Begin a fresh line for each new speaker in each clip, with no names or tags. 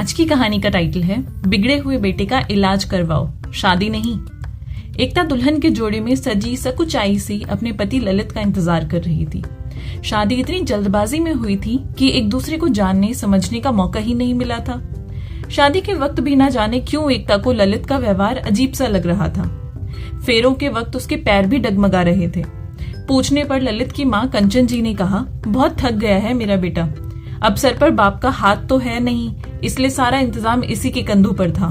आज की कहानी का टाइटल है बिगड़े हुए बेटे का इलाज करवाओ, शादी नहीं। एकता दुल्हन के जोड़े में सजी सकुचाई सी अपने पति ललित का इंतजार कर रही थी। शादी इतनी जल्दबाजी में हुई थी कि एक दूसरे को जानने समझने का मौका ही नहीं मिला था। शादी के वक्त भी ना जाने क्यों एकता को ललित का व्यवहार अजीब सा लग रहा था। फेरों के वक्त उसके पैर भी डगमगा रहे थे। पूछने पर ललित की माँ कंचन जी ने कहा, बहुत थक गया है मेरा बेटा, अब सर पर बाप का हाथ तो है नहीं, इसलिए सारा इंतजाम इसी के कंधों पर था।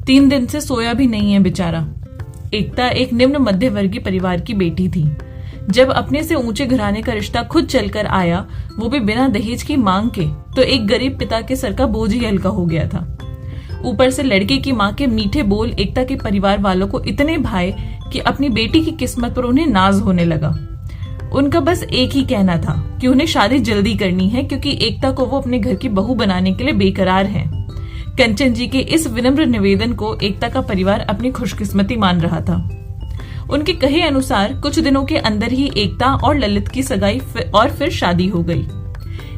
3 दिन से सोया भी नहीं है बेचारा। एकता एक निम्न मध्य वर्गीय परिवार की बेटी थी। जब अपने से ऊंचे घराने का रिश्ता खुद चलकर आया, वो भी बिना दहेज की मांग के, तो एक गरीब पिता के सर का बोझ ही हल्का हो गया था। ऊपर से लड़के की माँ के मीठे बोल एकता के परिवार वालों को इतने भाए कि अपनी बेटी की किस्मत पर उन्हें नाज होने लगा। उनका बस एक ही कहना था कि उन्हें शादी जल्दी करनी है, क्योंकि एकता को वो अपने घर की बहू बनाने के लिए बेकरार हैं। कंचन जी के इस विनम्र निवेदन को एकता का परिवार अपनी खुशकिस्मती मान रहा था। उनके कहे अनुसार कुछ दिनों के अंदर ही एकता और ललित की सगाई और फिर शादी हो गई।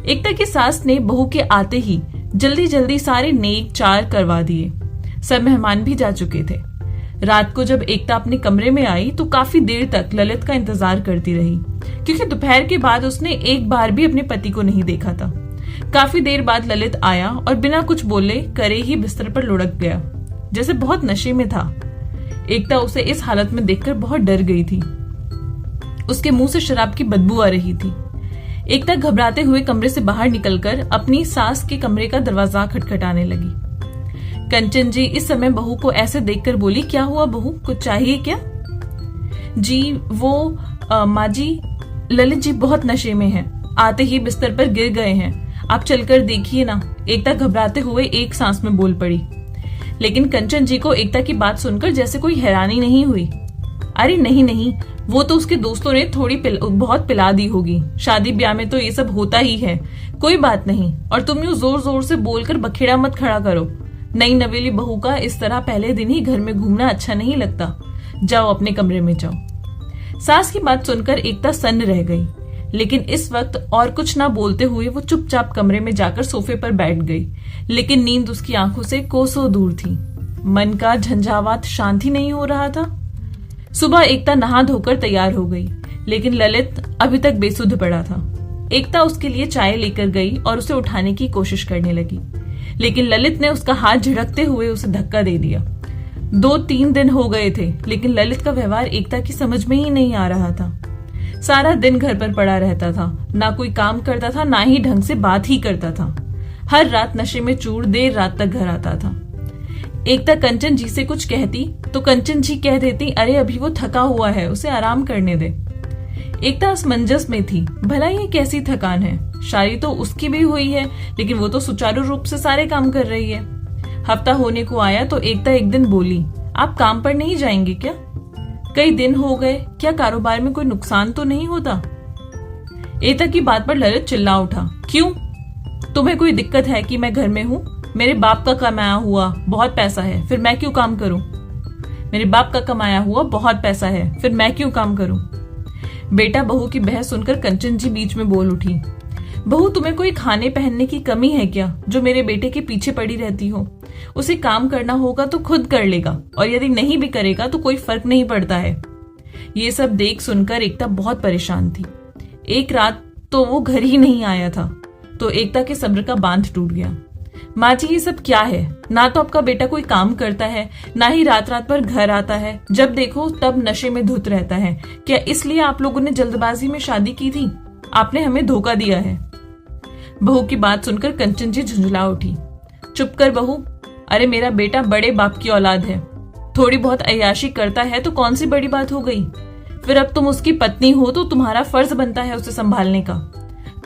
एकता की सास ने बहू के आते ही जल्दी जल्दी सारे नेक चार करवा दिए। सब मेहमान भी जा चुके थे। रात को जब एकता अपने कमरे में आई तो काफी देर तक ललित का इंतजार करती रही, क्योंकि दोपहर के बाद उसने एक बार भी अपने पति को नहीं देखा था। काफी देर बाद ललित आया और बिना कुछ बोले करे ही बिस्तर पर लुढ़क गया, जैसे बहुत नशे में था। एकता उसे इस हालत में देखकर बहुत डर गई थी। उसके मुंह से शराब की बदबू आ रही थी। एकता घबराते हुए कमरे से बाहर निकलकर अपनी सास के कमरे का दरवाजा खटखटाने लगी। कंचन जी इस समय बहू को ऐसे देखकर बोली, क्या हुआ बहू, कुछ चाहिए क्या? जी वो माँ जी, ललित जी बहुत नशे में हैं, आते ही बिस्तर पर गिर गए हैं, आप चलकर देखिए ना। एकता घबराते हुए एक सांस में बोल पड़ी। लेकिन कंचन जी को एकता की बात सुनकर जैसे कोई हैरानी नहीं हुई। अरे नहीं नहीं, वो तो उसके दोस्तों ने बहुत पिला दी होगी, शादी ब्याह में तो ये सब होता ही है, कोई बात नहीं। और तुम यूं जोर जोर से बोलकर बखेड़ा मत खड़ा करो। नई नवेली बहू का इस तरह पहले दिन ही घर में घूमना अच्छा नहीं लगता। जाओ अपने कमरे में जाओ। सास की बात सुनकर एकता सन्न रह गई, लेकिन इस वक्त और कुछ ना बोलते हुए वो चुपचाप कमरे में जाकर सोफे पर बैठ गई। लेकिन नींद उसकी आंखों से कोसों दूर थी। मन का झंझावात शांत ही नहीं हो रहा था। सुबह एकता नहा धोकर तैयार हो गई, लेकिन ललित अभी तक बेसुध पड़ा था। एकता उसके लिए चाय लेकर गई और उसे उठाने की कोशिश करने लगी, लेकिन ललित ने उसका हाथ झिड़कते हुए उसे धक्का दे दिया। 2-3 दिन हो गए थे, लेकिन ललित का व्यवहार एकता की समझ में ही नहीं आ रहा था। सारा दिन घर पर पड़ा रहता था, ना कोई काम करता था, ना ही ढंग से बात ही करता था। हर रात नशे में चूर देर रात तक घर आता था। एकता कंचन जी से कुछ कहती तो कंचन जी कह देती, अरे अभी वो थका हुआ है, उसे आराम करने दे। एकता असमंजस में थी, भला ये कैसी थकान है? शादी तो उसकी भी हुई है, लेकिन वो तो सुचारू रूप से सारे काम कर रही है। हफ्ता होने को आया तो एकता एक दिन बोली, आप काम पर नहीं जाएंगे क्या? कई दिन हो गए, क्या कारोबार में कोई नुकसान तो नहीं होता? एकता की बात पर ललित चिल्ला उठा, क्यों? तुम्हें कोई दिक्कत है कि मैं घर में हूँ? मेरे बाप का कमाया हुआ बहुत पैसा है, फिर मैं क्यों काम करूं? मेरे बाप का कमाया हुआ बहुत पैसा है, फिर मैं क्यों काम करूं? बेटा बहू की बहस सुनकर कंचन जी बीच में बोल उठी, बहू तुम्हें कोई खाने पहनने की कमी है क्या, जो मेरे बेटे के पीछे पड़ी रहती हो? उसे काम करना होगा तो खुद कर लेगा, और यदि नहीं भी करेगा तो कोई फर्क नहीं पड़ता है। ये सब देख सुनकर एकता बहुत परेशान थी। एक रात तो वो घर ही नहीं आया था, तो एकता के सब्र का बांध टूट गया। माँ जी ये सब क्या है? ना तो आपका बेटा कोई काम करता है, ना ही रात रात पर घर आता है, जब देखो तब नशे में धुत रहता है। क्या इसलिए आप लोगों ने जल्दबाजी में शादी की थी? आपने हमें धोखा दिया है। बहू की बात सुनकर कंचन जी झुंझला उठी, चुप कर बहू, अरे मेरा बेटा बड़े बाप की औलाद है, थोड़ी बहुत अय्याशी करता है तो कौन सी बड़ी बात हो गई? फिर अब तुम उसकी पत्नी हो तो तुम्हारा फर्ज बनता है उसे संभालने का।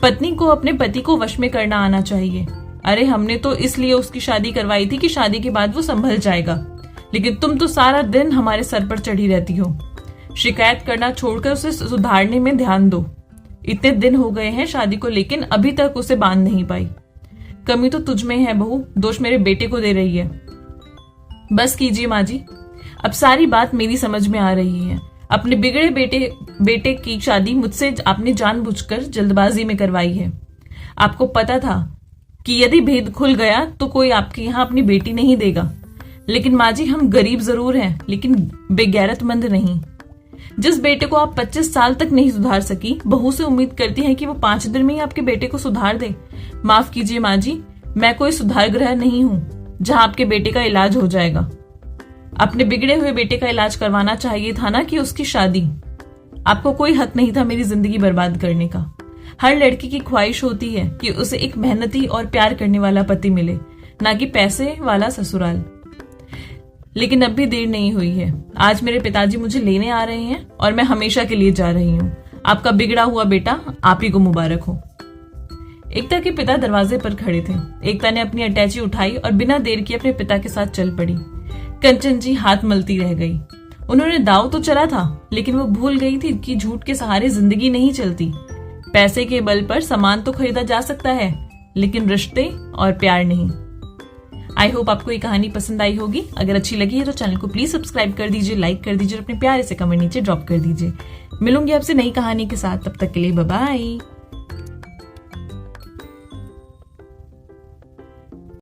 पत्नी को अपने पति को वश में करना आना चाहिए। अरे हमने तो इसलिए उसकी शादी करवाई थी कि शादी के बाद वो संभल जाएगा, लेकिन तुम तो सारा दिन हमारे सर पर चढ़ी रहती हो। शिकायत करना छोड़कर उसे सुधारने में ध्यान दो। इतने दिन हो गए हैं शादी को, लेकिन अभी तक उसे बांध नहीं पाई। कमी तो तुझ में है बहू, दोष मेरे बेटे को दे रही है। बस कीजिए माँ जी, अब सारी बात मेरी समझ में आ रही है। अपने बिगड़े बेटे की शादी मुझसे आपने जानबूझकर जल्दबाजी में करवाई है। आपको पता था कि यदि भेद खुल गया तो कोई आपके यहाँ अपनी बेटी नहीं देगा। लेकिन माँ जी, हम गरीब जरूर हैं, लेकिन बेगैरतमंद नहीं। जिस बेटे को आप 25 साल तक नहीं सुधार सकी, बहू से उम्मीद करती हैं कि वो 5 दिन में ही आपके बेटे को सुधार दे। माफ कीजिए माँ जी, मैं कोई सुधार गृह नहीं हूँ जहां आपके बेटे का इलाज हो जाएगा। अपने बिगड़े हुए बेटे का इलाज करवाना चाहिए था ना कि उसकी शादी। आपको कोई हक नहीं था मेरी जिंदगी बर्बाद करने का। हर लड़की की ख्वाहिश होती है कि उसे एक मेहनती और प्यार करने वाला पति मिले, ना कि पैसे वाला ससुराल। लेकिन अब भी देर नहीं हुई है। आज मेरे पिताजी मुझे लेने आ रहे हैं और मैं हमेशा के लिए जा रही हूँ। आपका बिगड़ा हुआ बेटा आप ही को मुबारक हो। एकता के पिता दरवाजे पर खड़े थे। एकता ने अपनी अटैची उठाई और बिना देर किए अपने पिता के साथ चल पड़ी। कंचन जी हाथ मलती रह गई। उन्होंने दाव तो चला था, लेकिन वो भूल गई थी कि झूठ के सहारे जिंदगी नहीं चलती। पैसे के बल पर सामान तो खरीदा जा सकता है, लेकिन रिश्ते और प्यार नहीं। आई होप आपको ये कहानी पसंद आई होगी। अगर अच्छी लगी है तो चैनल को प्लीज सब्सक्राइब कर दीजिए, लाइक कर दीजिए और अपने प्यारे से कमेंट नीचे ड्रॉप कर दीजिए। मिलूंगी आपसे नई कहानी के साथ, तब तक के लिए बाय बाय।